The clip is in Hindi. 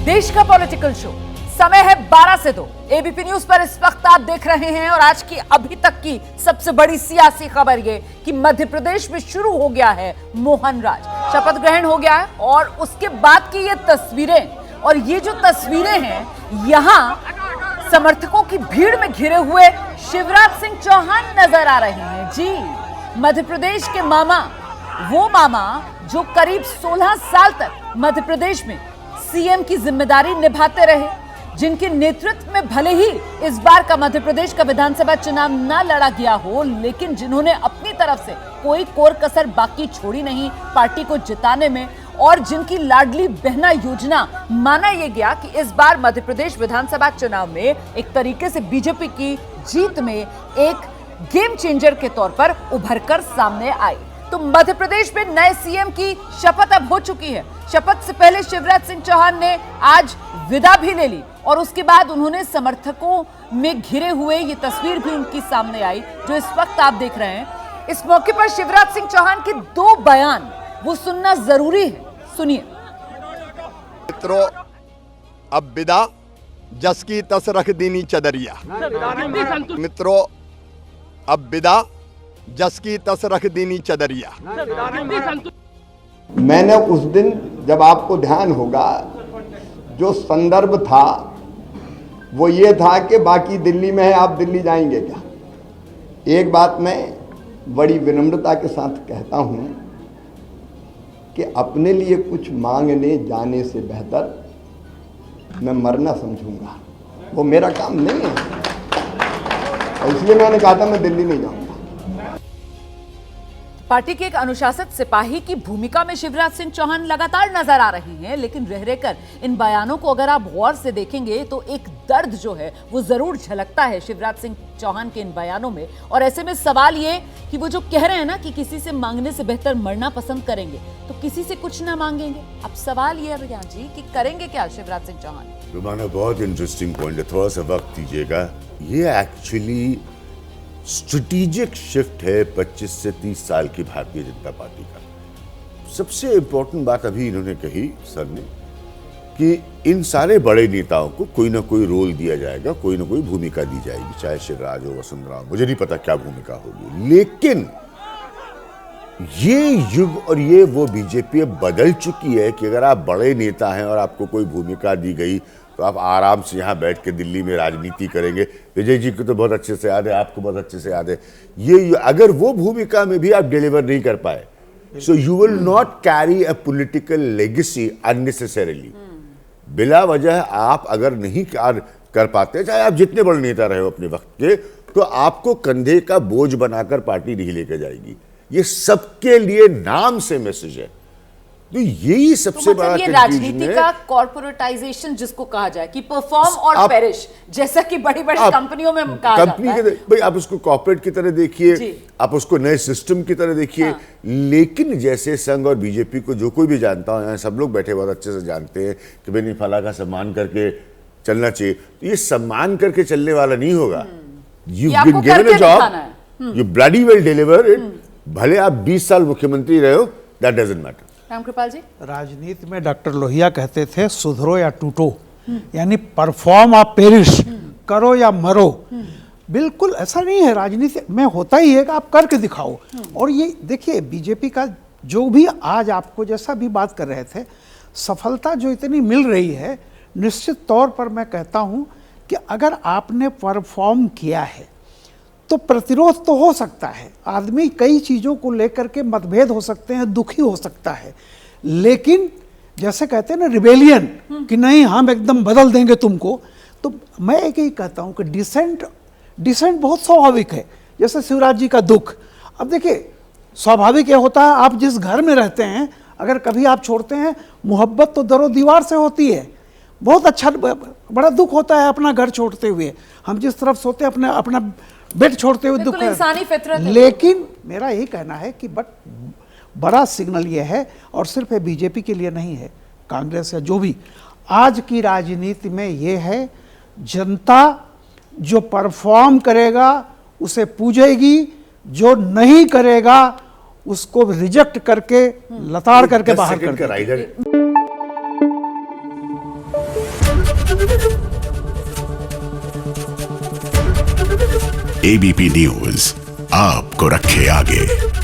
देश का पॉलिटिकल शो। समय है 12 से 2 एबीपी न्यूज पर इस वक्त आप देख रहे हैं और आज की अभी तक की सबसे बड़ी सियासी खबर ये कि मध्य प्रदेश में शुरू हो गया है मोहन राज। शपथ ग्रहण हो गया है और उसके बाद की ये तस्वीरें, और ये जो तस्वीरें हैं यहां समर्थकों की भीड़ में घिरे हुए शिवराज सिंह चौहान नजर आ रहे हैं। जी, मध्य प्रदेश के मामा, वो मामा जो करीब 16 साल तक मध्य प्रदेश में सीएम की जिम्मेदारी निभाते रहे, जिनके नेतृत्व में भले ही इस बार का मध्य प्रदेश का विधानसभा चुनाव न लड़ा गया हो, लेकिन जिन्होंने अपनी तरफ से कोई कोर कसर बाकी छोड़ी नहीं पार्टी को जिताने में, और जिनकी लाडली बहना योजना माना यह गया कि इस बार मध्य प्रदेश विधानसभा चुनाव में एक तरीके से बीजेपी की जीत में एक गेम चेंजर के तौर पर उभरकर सामने आई। तो मध्य प्रदेश में नए सीएम की शपथ अब हो चुकी है। शपथ से पहले शिवराज सिंह चौहान ने आज विदा भी ले ली और उसके बाद उन्होंने समर्थकों में घिरे हुए ये तस्वीर भी उनकी सामने आई जो इस वक्त आप देख रहे हैं। इस मौके पर शिवराज सिंह चौहान के 2 बयान वो सुनना जरूरी है, सुनिए। मित्रों, अब विदा जस की तस रख दीनी चदरिया। मित्रों, अब विदा जस की तस रख दीनी चदरिया। मैंने उस दिन, जब आपको ध्यान होगा, जो संदर्भ था वो ये था कि बाकी दिल्ली में है, आप दिल्ली जाएंगे क्या। एक बात मैं बड़ी विनम्रता के साथ कहता हूं कि अपने लिए कुछ मांगने जाने से बेहतर मैं मरना समझूंगा, वो मेरा काम नहीं है, और इसलिए मैंने कहा था मैं दिल्ली नहीं जाऊंगा। पार्टी के एक अनुशासित सिपाही की भूमिका में शिवराज सिंह चौहान लगातार नजर आ रहे हैं, लेकिन रह रहकर इन बयानों को अगर आप गौर से देखेंगे तो एक दर्द जो है वो जरूर झलकता है शिवराज सिंह चौहान के इन बयानों में। और ऐसे में सवाल ये कि वो जो कह रहे हैं ना कि किसी से मांगने से बेहतर मरना पसंद करेंगे, तो किसी से कुछ ना मांगेंगे। अब सवाल ये है जी कि करेंगे क्या शिवराज सिंह चौहान। रुमाना, बहुत इंटरेस्टिंग पॉइंट है, थोड़ा सा वक्त दीजिएगा। ये एक्चुअली स्ट्रेटेजिक शिफ्ट है 25 से 30 साल की भारतीय जनता पार्टी का। सबसे इंपॉर्टेंट बात अभी इन्होंने कही सर ने कि इन सारे बड़े नेताओं को कोई ना कोई रोल दिया जाएगा, कोई ना कोई भूमिका दी जाएगी, चाहे शिवराज हो, वसुंधरा हो, मुझे नहीं पता क्या भूमिका होगी। लेकिन ये युग और ये वो बीजेपी बदल चुकी है कि अगर आप बड़े नेता हैं और आपको कोई भूमिका दी गई तो आप आराम से यहाँ बैठ के दिल्ली में राजनीति करेंगे। विजय जी को तो बहुत अच्छे से याद है, आपको बहुत अच्छे से याद है। ये अगर वो भूमिका में भी आप डिलीवर नहीं कर पाए, so you will not carry a political legacy unnecessarily. बिला वजह आप अगर नहीं कर पाते, चाहे आप जितने बड़े नेता रहे हो अपने वक्त के, तो आपको कंधे का बोझ बनाकर पार्टी नहीं लेकर जाएगी। ये सबके लिए नाम से मैसेज है। तो यही सबसे बड़ा ये राजनीति का कॉर्पोरेटाइजेशन जिसको कहा जाए कि परफॉर्म और पेरिश, जैसा कि बड़ी बड़ी कंपनियों में कहा जाता है। भाई आप उसको कॉर्पोरेट की तरह देखिए, आप उसको नए सिस्टम की तरह देखिए। लेकिन जैसे संघ और बीजेपी को जो कोई भी जानता हो, यहाँ सब लोग बैठे बहुत अच्छे से जानते हैं कि भाई फला का सम्मान करके चलना चाहिए। तो ये सम्मान करके चलने वाला नहीं होगा। You been given a job, you bloody well deliver it. भले आप 20 साल मुख्यमंत्री रहे हो, that doesn't matter. Ramkripal ji, राजनीति में डॉक्टर लोहिया कहते थे सुधरो या टूटो, यानी परफॉर्म या पेरिश, करो या मरो। बिल्कुल ऐसा नहीं है, राजनीति में होता ही है कि आप करके दिखाओ। और ये देखिए बीजेपी का जो भी आज आपको जैसा भी बात कर रहे थे, सफलता जो इतनी मिल रही है, निश्चित तौर पर मैं कहता हूं कि अगर आपने परफॉर्म किया है तो प्रतिरोध तो हो सकता है। आदमी कई चीज़ों को लेकर के मतभेद हो सकते हैं, दुखी हो सकता है, लेकिन जैसे कहते हैं ना रिबेलियन कि नहीं हम एकदम बदल देंगे तुमको, तो मैं एक ही कहता हूं कि डिसेंट बहुत स्वाभाविक है। जैसे शिवराज जी का दुख, अब देखिए स्वाभाविक ये होता है, आप जिस घर में रहते हैं अगर कभी आप छोड़ते हैं, मोहब्बत तो दरो दीवार से होती है। बहुत अच्छा, बड़ा दुख होता है अपना घर छोड़ते हुए। हम जिस तरफ सोते हैं अपना बेड छोड़ते हुए दुख है। लेकिन मेरा यही कहना है कि बड़ा सिग्नल ये है, और सिर्फ है बीजेपी के लिए नहीं है, कांग्रेस या जो भी आज की राजनीति में ये है, जनता जो परफॉर्म करेगा उसे पूजेगी, जो नहीं करेगा उसको रिजेक्ट करके लताड़ करके बाहर कर देगी। एबीपी न्यूज आपको रखे आगे।